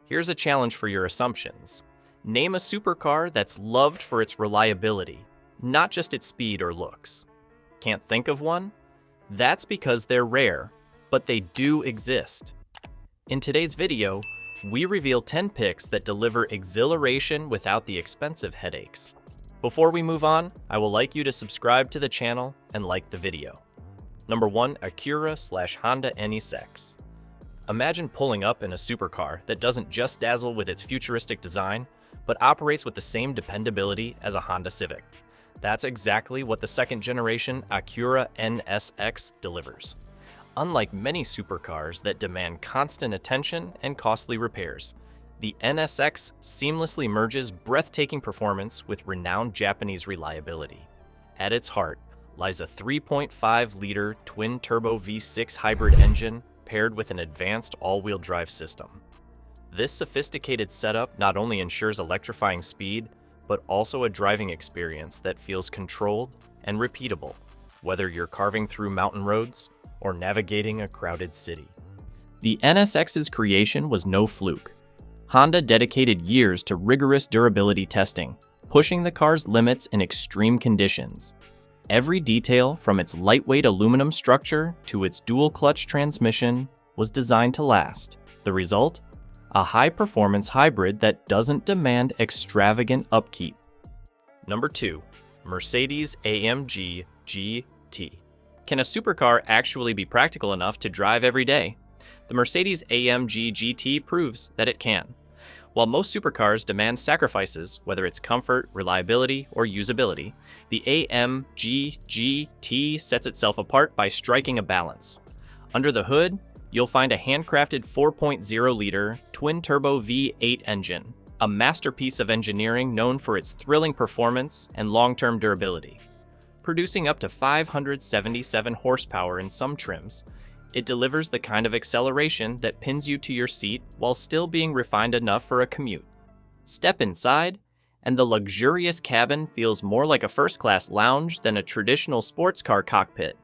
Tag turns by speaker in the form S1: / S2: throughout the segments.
S1: Here's a challenge for your assumptions. Name a supercar that's loved for its reliability, not just its speed or looks. Can't think of one? That's because they're rare, but they do exist. In today's video, we reveal 10 picks that deliver exhilaration without the expensive headaches. Before we move on, I would like you to subscribe to the channel and like the video. Number 1, Acura/Honda NSX. Imagine pulling up in a supercar that doesn't just dazzle with its futuristic design, but operates with the same dependability as a Honda Civic. That's exactly what the second-generation Acura NSX delivers. Unlike many supercars that demand constant attention and costly repairs, the NSX seamlessly merges breathtaking performance with renowned Japanese reliability. At its heart lies a 3.5-liter twin-turbo V6 hybrid engine paired with an advanced all-wheel drive system. This sophisticated setup not only ensures electrifying speed, but also a driving experience that feels controlled and repeatable, whether you're carving through mountain roads or navigating a crowded city. The NSX's creation was no fluke. Honda dedicated years to rigorous durability testing, pushing the car's limits in extreme conditions. Every detail, from its lightweight aluminum structure to its dual-clutch transmission, was designed to last. The result? A high-performance hybrid that doesn't demand extravagant upkeep. Number 2, Mercedes-AMG GT. Can a supercar actually be practical enough to drive every day? The Mercedes-AMG GT proves that it can. While most supercars demand sacrifices, whether it's comfort, reliability, or usability, the AMG GT sets itself apart by striking a balance. Under the hood, you'll find a handcrafted 4.0-liter twin-turbo V8 engine, a masterpiece of engineering known for its thrilling performance and long-term durability. Producing up to 577 horsepower in some trims, it delivers the kind of acceleration that pins you to your seat while still being refined enough for a commute. Step inside, and the luxurious cabin feels more like a first-class lounge than a traditional sports car cockpit.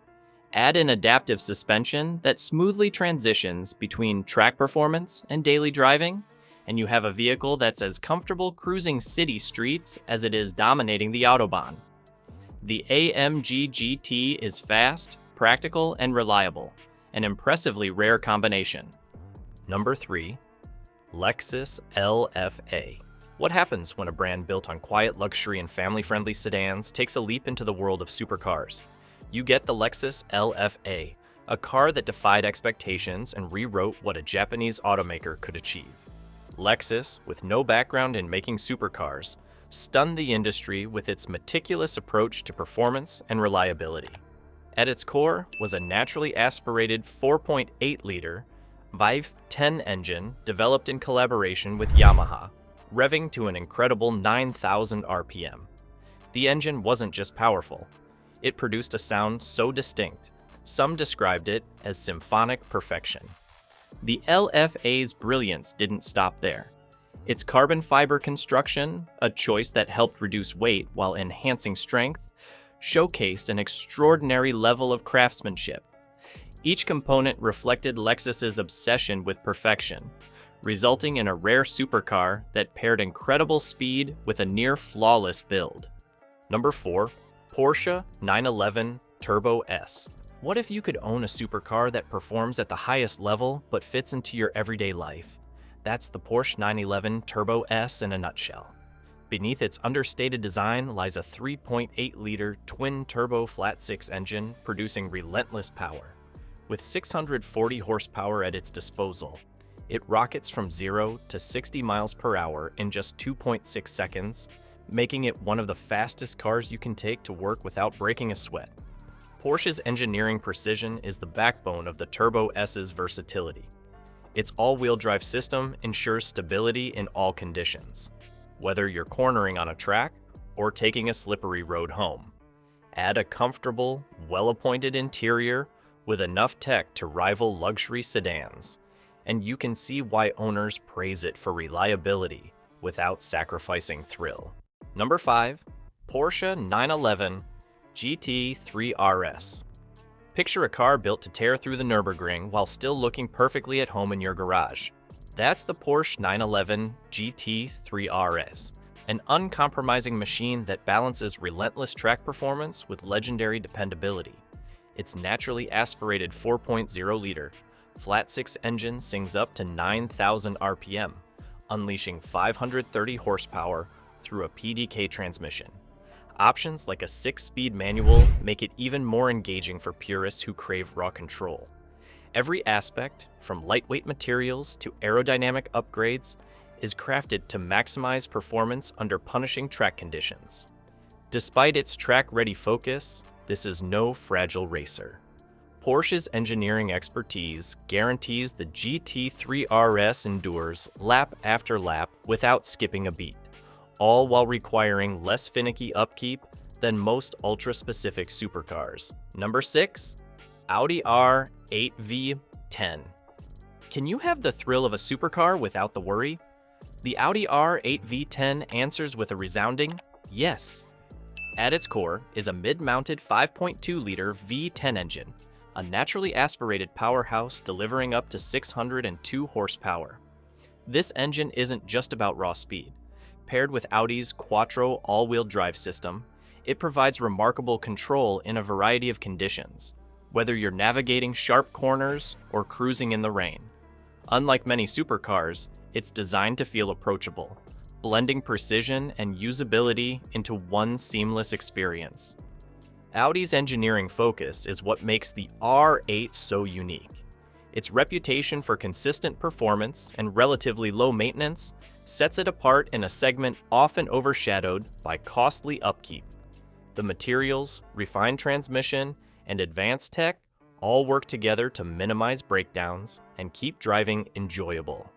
S1: Add an adaptive suspension that smoothly transitions between track performance and daily driving, and you have a vehicle that's as comfortable cruising city streets as it is dominating the Autobahn. The AMG GT is fast, practical, and reliable, an impressively rare combination. Number 3, Lexus LFA. What happens when a brand built on quiet luxury and family-friendly sedans takes a leap into the world of supercars? You get the Lexus LFA, a car that defied expectations and rewrote what a Japanese automaker could achieve. Lexus, with no background in making supercars, stunned the industry with its meticulous approach to performance and reliability. At its core was a naturally aspirated 4.8-liter VIVE 10 engine developed in collaboration with Yamaha, revving to an incredible 9,000 RPM. The engine wasn't just powerful. It produced a sound so distinct, some described it as symphonic perfection. The LFA's brilliance didn't stop there. Its carbon fiber construction, a choice that helped reduce weight while enhancing strength, showcased an extraordinary level of craftsmanship. Each component reflected Lexus's obsession with perfection, resulting in a rare supercar that paired incredible speed with a near-flawless build. Number 4, Porsche 911 Turbo S. What if you could own a supercar that performs at the highest level but fits into your everyday life? That's the Porsche 911 Turbo S in a nutshell. Beneath its understated design lies a 3.8-liter twin-turbo flat-six engine producing relentless power. With 640 horsepower at its disposal, it rockets from 0 to 60 miles per hour in just 2.6 seconds, making it one of the fastest cars you can take to work without breaking a sweat. Porsche's engineering precision is the backbone of the Turbo S's versatility. Its all-wheel drive system ensures stability in all conditions, whether you're cornering on a track or taking a slippery road home. Add a comfortable, well-appointed interior with enough tech to rival luxury sedans, and you can see why owners praise it for reliability without sacrificing thrill. Number 5, Porsche 911 GT3 RS. Picture a car built to tear through the Nürburgring while still looking perfectly at home in your garage. That's the Porsche 911 GT 3RS, an uncompromising machine that balances relentless track performance with legendary dependability. Its naturally aspirated 4.0-liter flat-six engine sings up to 9,000 RPM, unleashing 530 horsepower through a PDK transmission. Options like a 6-speed manual make it even more engaging for purists who crave raw control. Every aspect, from lightweight materials to aerodynamic upgrades, is crafted to maximize performance under punishing track conditions. Despite its track-ready focus, this is no fragile racer. Porsche's engineering expertise guarantees the GT3 RS endures lap after lap without skipping a beat, all while requiring less finicky upkeep than most ultra-specific supercars. Number 6. Audi R8V10. Can you have the thrill of a supercar without the worry? The Audi R8V10 answers with a resounding yes. At its core is a mid-mounted 5.2-liter V10 engine, a naturally aspirated powerhouse delivering up to 602 horsepower. This engine isn't just about raw speed. Paired with Audi's Quattro all-wheel drive system, it provides remarkable control in a variety of conditions, whether you're navigating sharp corners or cruising in the rain. Unlike many supercars, it's designed to feel approachable, blending precision and usability into one seamless experience. Audi's engineering focus is what makes the R8 so unique. Its reputation for consistent performance and relatively low maintenance sets it apart in a segment often overshadowed by costly upkeep. The materials, refined transmission, and advanced tech all work together to minimize breakdowns and keep driving enjoyable.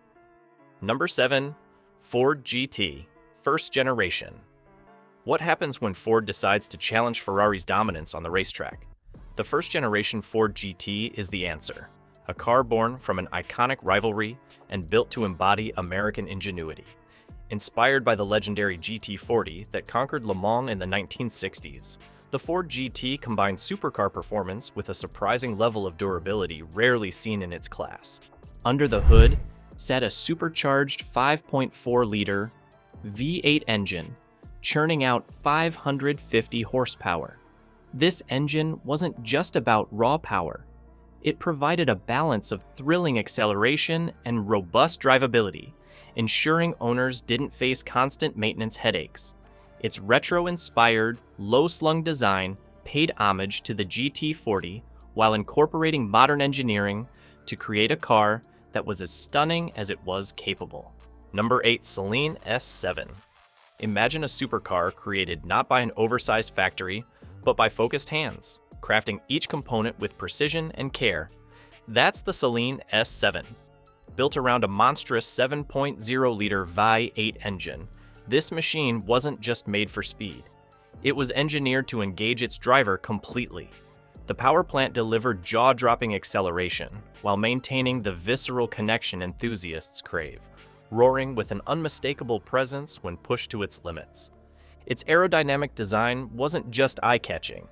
S1: Number 7. Ford GT, first generation. What happens when Ford decides to challenge Ferrari's dominance on the racetrack? The first generation Ford GT is the answer, a car born from an iconic rivalry and built to embody American ingenuity. Inspired by the legendary GT40 that conquered Le Mans in the 1960s, the Ford GT combined supercar performance with a surprising level of durability rarely seen in its class. Under the hood sat a supercharged 5.4-liter V8 engine, churning out 550 horsepower. This engine wasn't just about raw power. It provided a balance of thrilling acceleration and robust drivability, ensuring owners didn't face constant maintenance headaches. Its retro-inspired, low-slung design paid homage to the GT40 while incorporating modern engineering to create a car that was as stunning as it was capable. Number 8. Saleen S7. Imagine a supercar created not by an oversized factory, but by focused hands, crafting each component with precision and care. That's the Saleen S7. Built around a monstrous 7.0-liter V8 engine, this machine wasn't just made for speed. It was engineered to engage its driver completely. The power plant delivered jaw-dropping acceleration while maintaining the visceral connection enthusiasts crave, roaring with an unmistakable presence when pushed to its limits. Its aerodynamic design wasn't just eye-catching.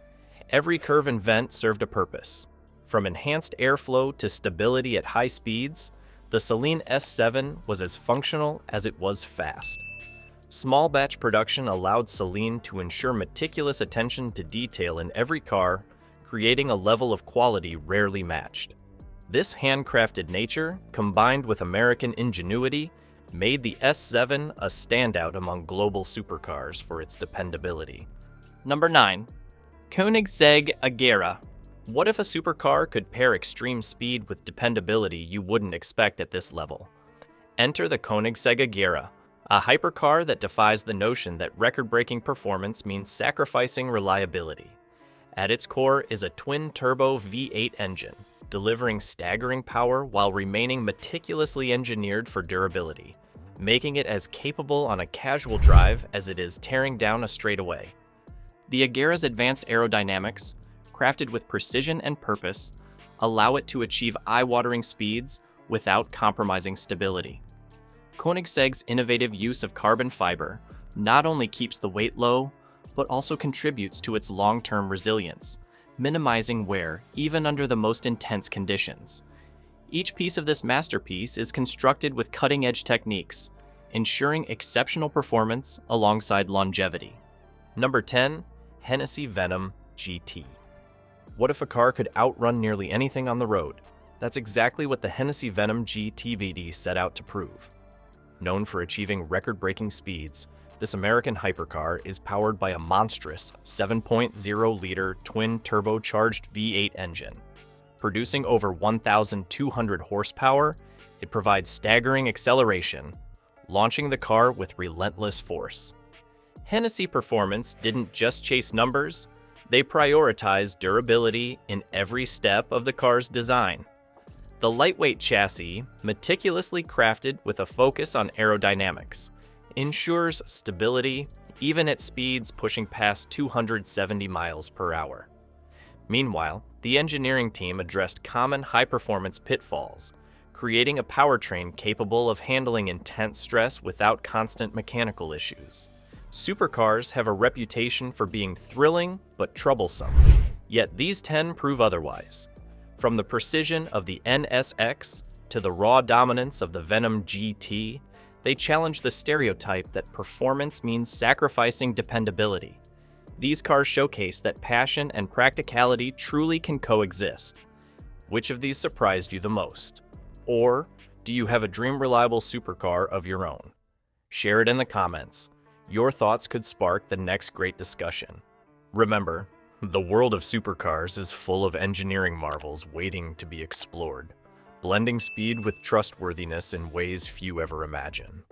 S1: Every curve and vent served a purpose. From enhanced airflow to stability at high speeds, the Saleen S7 was as functional as it was fast. Small batch production allowed Saleen to ensure meticulous attention to detail in every car, creating a level of quality rarely matched. This handcrafted nature, combined with American ingenuity, made the S7 a standout among global supercars for its dependability. Number 9. Koenigsegg Agera. What if a supercar could pair extreme speed with dependability you wouldn't expect at this level? Enter the Koenigsegg Agera, a hypercar that defies the notion that record-breaking performance means sacrificing reliability. At its core is a twin-turbo V8 engine, delivering staggering power while remaining meticulously engineered for durability, making it as capable on a casual drive as it is tearing down a straightaway. The Agera's advanced aerodynamics, crafted with precision and purpose, allow it to achieve eye-watering speeds without compromising stability. Koenigsegg's innovative use of carbon fiber not only keeps the weight low, but also contributes to its long-term resilience, minimizing wear even under the most intense conditions. Each piece of this masterpiece is constructed with cutting-edge techniques, ensuring exceptional performance alongside longevity. Number 10. Hennessy Venom GT. What if a car could outrun nearly anything on the road? That's exactly what the Hennessy Venom GT set out to prove. Known for achieving record-breaking speeds, this American hypercar is powered by a monstrous 7.0-liter twin-turbocharged V8 engine. Producing over 1,200 horsepower, it provides staggering acceleration, launching the car with relentless force. Hennessy Performance didn't just chase numbers, they prioritized durability in every step of the car's design. The lightweight chassis, meticulously crafted with a focus on aerodynamics, ensures stability even at speeds pushing past 270 miles per hour. Meanwhile, the engineering team addressed common high-performance pitfalls, creating a powertrain capable of handling intense stress without constant mechanical issues. Supercars have a reputation for being thrilling but troublesome, yet these 10 prove otherwise. From the precision of the NSX to the raw dominance of the Venom GT, they challenge the stereotype that performance means sacrificing dependability. These cars showcase that passion and practicality truly can coexist. Which of these surprised you the most? Or do you have a dream reliable supercar of your own? Share it in the comments. Your thoughts could spark the next great discussion. Remember, the world of supercars is full of engineering marvels waiting to be explored, blending speed with trustworthiness in ways few ever imagine.